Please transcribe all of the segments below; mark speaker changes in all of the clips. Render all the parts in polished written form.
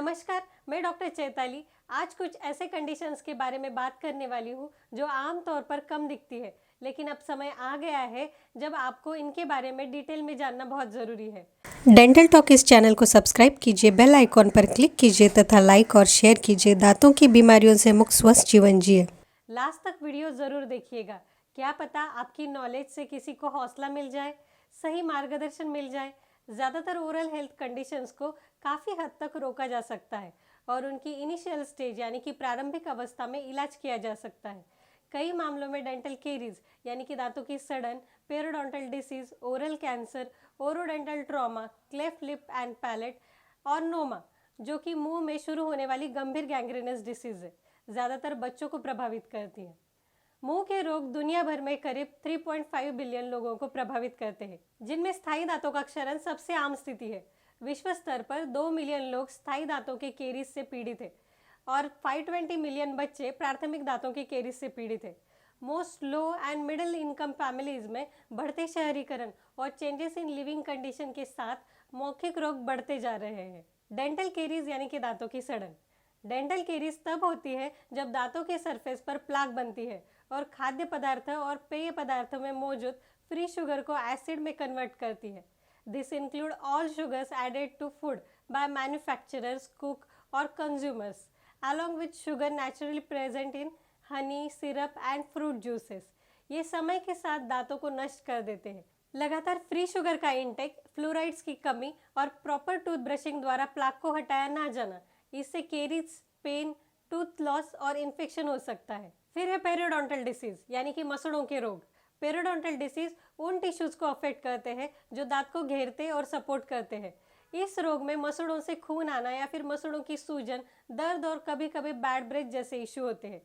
Speaker 1: नमस्कार, मैं डॉक्टर चैताली। आज कुछ ऐसे कंडीशंस के बारे में बात करने वाली हूँ जो आम तौर पर कम दिखती है, लेकिन अब समय आ गया है जब आपको इनके बारे में डिटेल में जानना बहुत ज़रूरी है।
Speaker 2: डेंटल टॉक इस चैनल को सब्सक्राइब कीजिए, बेल आइकॉन पर क्लिक कीजिए तथा लाइक और शेयर कीजिए। दांतों की बीमारियों से मुक्त स्वस्थ जीवन जिए।
Speaker 1: लास्ट तक वीडियो ज़रूर देखिएगा। क्या पता आपकी नॉलेज से किसी को हौसला मिल जाए, सही मार्गदर्शन मिल जाए। ज़्यादातर ओरल हेल्थ कंडीशंस को काफ़ी हद तक रोका जा सकता है और उनकी इनिशियल स्टेज यानी कि प्रारंभिक अवस्था में इलाज किया जा सकता है। कई मामलों में डेंटल केरीज यानी कि दांतों की सड़न, periodontal disease, oral cancer, orodental trauma, cleft lip and palate और नोमा, जो कि मुंह में शुरू होने वाली गंभीर गैंग्रीनस डिसीज है, ज़्यादातर बच्चों को प्रभावित करती है। मुंह के रोग दुनिया भर में करीब 3.5 बिलियन लोगों को प्रभावित करते हैं, जिनमें स्थायी दांतों का क्षरण सबसे आम स्थिति है। विश्व स्तर पर 2 मिलियन लोग स्थायी दांतों के केरीज से पीड़ित हैं और 520 मिलियन बच्चे प्राथमिक दांतों के केरीज से पीड़ित हैं। Most low and middle income families में बढ़ते शहरीकरण और चेंजेस इन लिविंग कंडीशन के साथ मौखिक रोग बढ़ते जा रहे हैं। डेंटल केरीज यानी कि दांतों की सड़न। डेंटल केरीज तब होती है जब दांतों के सरफेस पर प्लाक बनती है और खाद्य पदार्थ और पेय पदार्थों में मौजूद फ्री शुगर को एसिड में कन्वर्ट करती है। This include all sugars added to food by manufacturers, cook or consumers, along with sugar naturally present in honey, syrup and fruit juices. ये समय के साथ दांतों को नष्ट कर देते हैं। लगातार फ्री शुगर का इंटेक, फ्लोराइड्स की कमी और प्रॉपर टूथ ब्रशिंग द्वारा प्लाक को हटाया ना जाना, इससे केरीज, पेन, टूथ लॉस और इन्फेक्शन हो सकता है। फिर है पेरियोडोंटल डिसीज यानी कि मसूड़ों के रोग। पेरियोडोंटल डिसीज उन टिश्यूज को अफेक्ट करते हैं जो दांत को घेरते और सपोर्ट करते हैं। इस रोग में मसूड़ों से खून आना या फिर मसूड़ों की सूजन, दर्द और कभी कभी बैड ब्रेथ जैसे इश्यू होते हैं।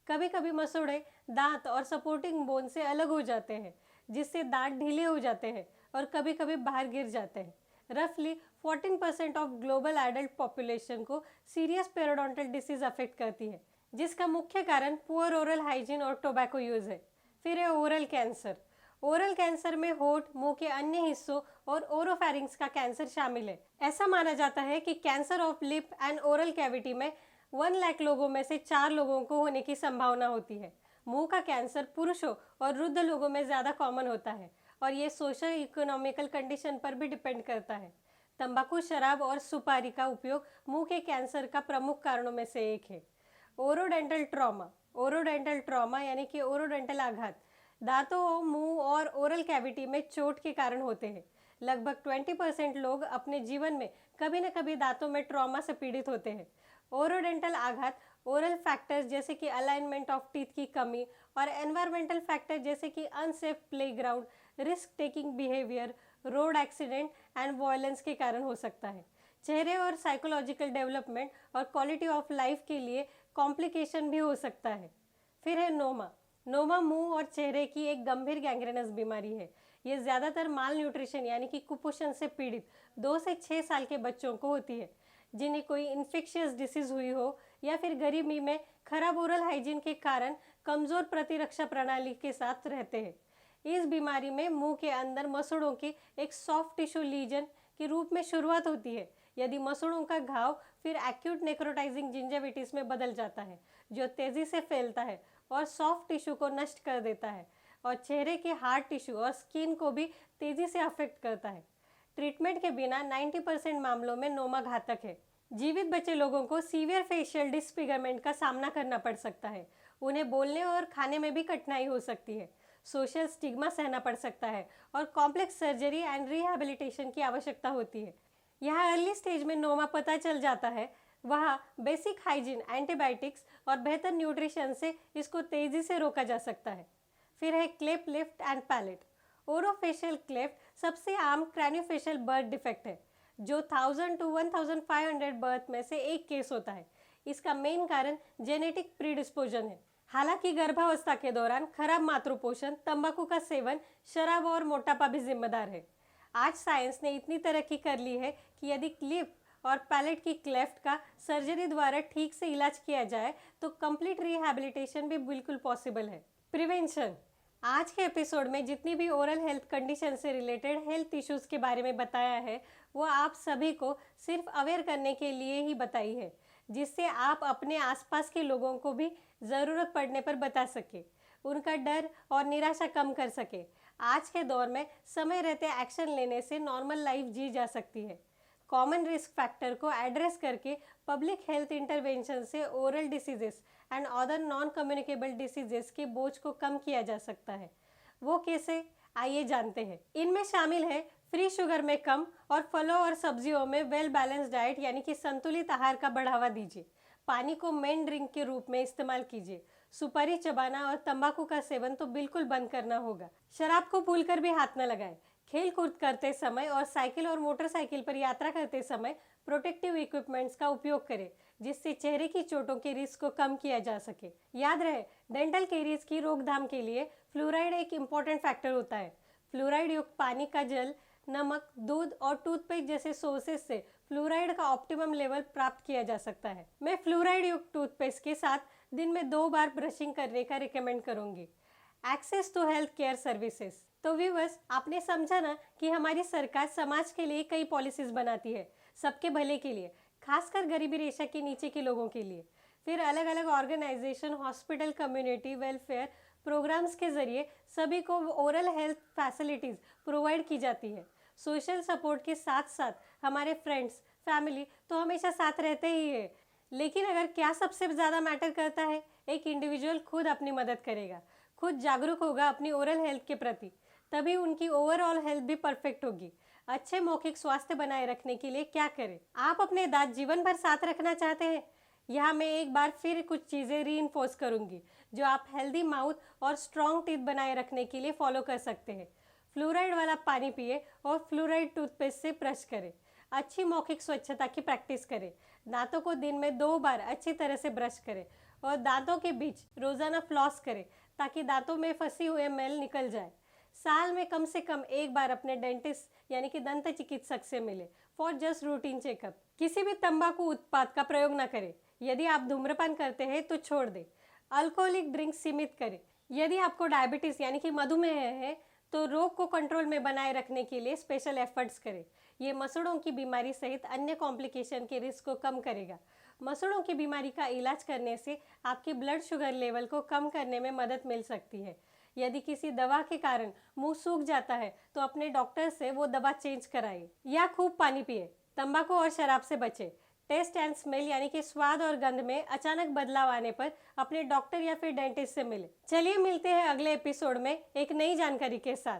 Speaker 1: कभी कभी मसूड़े दांत और सपोर्टिंग बोन से अलग हो जाते हैं, जिससे दांत ढीले हो जाते हैं और कभी कभी बाहर गिर जाते हैं। रफली 14% ऑफ ग्लोबल एडल्ट पॉपुलेशन को सीरियस पेरियोडोंटल डिसीज अफेक्ट करती है, जिसका मुख्य कारण पुअर ओरल हाइजीन और टोबैको यूज है। फिर है ओरल कैंसर। ओरल कैंसर में होठ, मुंह के अन्य हिस्सों और ओरोफैरिंग्स का कैंसर शामिल है। ऐसा माना जाता है कि cancer of lip and oral cavity में 1 लाख लोगों में से 4 लोगों को होने की संभावना होती है। मुंह का कैंसर पुरुषों और वृद्ध लोगों में ज़्यादा कॉमन होता है और ये सोशल इकोनॉमिकल कंडीशन पर भी डिपेंड करता है। तंबाकू, शराब और सुपारी का उपयोग मुंह के कैंसर का प्रमुख कारणों में से एक है। ओरोडेंटल ट्रॉमा। ओरोडेंटल ट्रॉमा यानी कि ओरोडेंटल आघात दांतों, मुंह और ओरल कैविटी में चोट के कारण होते हैं। लगभग 20% लोग अपने जीवन में कभी न कभी दांतों में ट्रॉमा से पीड़ित होते हैं। ओरोडेंटल आघात ओरल फैक्टर्स जैसे कि अलाइनमेंट ऑफ टीथ की कमी और एनवायरमेंटल फैक्टर जैसे कि unsafe playground, risk taking behaviour, road accident and violence के कारण हो सकता है। चेहरे और साइकोलॉजिकल डेवलपमेंट और क्वालिटी ऑफ लाइफ के लिए कॉम्प्लिकेशन भी हो सकता है। फिर है नोमा। नोमा मुंह और चेहरे की एक गंभीर गैंग्रेनस बीमारी है। ये ज़्यादातर माल न्यूट्रिशन यानी कि कुपोषण से पीड़ित 2 से 6 साल के बच्चों को होती है, जिन्हें कोई इन्फेक्शियस डिसीज हुई हो या फिर गरीबी में खराब ओरल हाइजीन के कारण कमज़ोर प्रतिरक्षा प्रणाली के साथ रहते हैं। इस बीमारी में मुंह के अंदर मसूड़ों की एक सॉफ्ट टिश्यू लीजन के रूप में शुरुआत होती है। यदि मसूड़ों का घाव फिर एक्यूट नेक्रोटाइजिंग जिंजाविटिस में बदल जाता है, जो तेज़ी से फैलता है और सॉफ्ट टिश्यू को नष्ट कर देता है और चेहरे के हार्ड टिश्यू और स्किन को भी तेज़ी से अफेक्ट करता है। ट्रीटमेंट के बिना 90% मामलों में नोमा घातक है। जीवित बचे लोगों को सीवियर फेशियल डिसफिगरमेंट का सामना करना पड़ सकता है। उन्हें बोलने और खाने में भी कठिनाई हो सकती है। सोशल स्टिग्मा सहना पड़ सकता है और कॉम्प्लेक्स सर्जरी एंड रिहैबिलिटेशन की आवश्यकता होती है। यहाँ अर्ली स्टेज में नोमा पता चल जाता है, वहाँ बेसिक हाइजीन, एंटीबायोटिक्स और बेहतर न्यूट्रिशन से इसको तेज़ी से रोका जा सकता है। फिर है cleft lip and palate. Orofacial cleft सबसे आम क्रैनियोफेशियल बर्थ डिफेक्ट है, जो 1000 to 1500 बर्थ में से एक केस होता है। इसका मेन कारण जेनेटिक प्रीडिस्पोजन है। हालांकि गर्भावस्था के दौरान खराब मातृपोषण, तंबाकू का सेवन, शराब और मोटापा भी जिम्मेदार है। आज साइंस ने इतनी तरक्की कर ली है कि यदि क्लिप और पैलेट की क्लेफ्ट का सर्जरी द्वारा ठीक से इलाज किया जाए तो कंप्लीट रिहैबिलिटेशन भी बिल्कुल पॉसिबल है। प्रिवेंशन। आज के एपिसोड में जितनी भी ओरल हेल्थ कंडीशन से रिलेटेड हेल्थ इश्यूज के बारे में बताया है वो आप सभी को सिर्फ अवेयर करने के लिए ही बताई है, जिससे आप अपने आसपास के लोगों को भी ज़रूरत पड़ने पर बता सके, उनका डर और निराशा कम कर सके। आज के दौर में समय रहते एक्शन लेने से नॉर्मल लाइफ जी जा सकती है। कॉमन रिस्क फैक्टर को एड्रेस करके पब्लिक हेल्थ इंटरवेंशन से oral diseases and other non communicable diseases के बोझ को कम किया जा सकता है। वो कैसे, आइए जानते हैं। इनमें शामिल है फ्री शुगर में कम और फलों और सब्जियों में वेल बैलेंस डाइट यानी कि संतुलित आहार का बढ़ावा दीजिए। पानी को मेन ड्रिंक के रूप में इस्तेमाल कीजिए। सुपारी चबाना और तंबाकू का सेवन तो बिल्कुल बंद करना होगा। शराब को भूलकर भी हाथ न लगाएं। खेल कूद करते समय और साइकिल और मोटरसाइकिल पर यात्रा करते समय प्रोटेक्टिव इक्विपमेंट्स का उपयोग करें, जिससे चेहरे की चोटों के रिस्क को कम किया जा सके। याद रहे, डेंटल कैरीज की रोकथाम के लिए फ्लोराइड एक इम्पॉर्टेंट फैक्टर होता है। फ्लोराइड युक्त पानी का जल, नमक, दूध और टूथपेस्ट जैसे सोर्सेज से फ्लोराइड का ऑप्टिमम लेवल प्राप्त किया जा सकता है। मैं फ्लोराइड युक्त टूथपेस्ट के साथ दिन में 2 बार ब्रशिंग करने का रिकमेंड करूंगी। Access to health care services. तो व्यूअर्स, आपने समझा ना कि हमारी सरकार समाज के लिए कई पॉलिसीज बनाती है, सबके भले के लिए, खासकर गरीबी रेखा के नीचे के लोगों के लिए। फिर अलग अलग organisation, hospital, community welfare programmes के जरिए सभी को ओरल हेल्थ फैसिलिटीज़ प्रोवाइड की जाती है। सोशल सपोर्ट के साथ साथ हमारे फ्रेंड्स, फैमिली तो हमेशा साथ रहते ही है। लेकिन अगर क्या सबसे ज़्यादा मैटर करता है, एक इंडिविजुअल खुद अपनी मदद करेगा, खुद जागरूक होगा अपनी ओरल हेल्थ के प्रति, तभी उनकी ओवरऑल हेल्थ भी परफेक्ट होगी। अच्छे मौखिक स्वास्थ्य बनाए रखने के लिए क्या करें? आप अपने दांत जीवन भर साथ रखना चाहते हैं? यहाँ मैं एक बार फिर कुछ चीज़ें रीइंफोर्स करूँगी जो आप हेल्दी माउथ और स्ट्रॉन्ग टीथ बनाए रखने के लिए फॉलो कर सकते हैं। फ्लोराइड वाला पानी पिए और फ्लोराइड टूथपेस्ट से ब्रश करें। अच्छी मौखिक स्वच्छता की प्रैक्टिस करें। दांतों को दिन में 2 बार अच्छी तरह से ब्रश करें और दांतों के बीच रोज़ाना फ्लॉस करें ताकि दांतों में फंसी हुए मैल निकल जाए। साल में कम से कम एक बार अपने डेंटिस्ट यानी कि दंत चिकित्सक से मिले फॉर जस्ट रूटीन चेकअप। किसी भी तंबाकू उत्पाद का प्रयोग न करें। यदि आप धूम्रपान करते हैं तो छोड़ दें। अल्कोहलिक ड्रिंक सीमित करें। यदि आपको डायबिटीज़ यानी कि मधुमेह है तो रोग को कंट्रोल में बनाए रखने के लिए स्पेशल एफर्ट्स करें। ये मसूड़ों की बीमारी सहित अन्य कॉम्प्लिकेशन के रिस्क को कम करेगा। मसूड़ों की बीमारी का इलाज करने से आपके ब्लड शुगर लेवल को कम करने में मदद मिल सकती है। यदि किसी दवा के कारण मुंह सूख जाता है तो अपने डॉक्टर से वो दवा चेंज कराइए या खूब पानी पिए। तंबाकू और शराब से बचें। टेस्ट एंड स्मेल यानी कि स्वाद और गंध में अचानक बदलाव आने पर अपने डॉक्टर या फिर डेंटिस्ट से मिले। चलिए मिलते हैं अगले एपिसोड में एक नई जानकारी के साथ।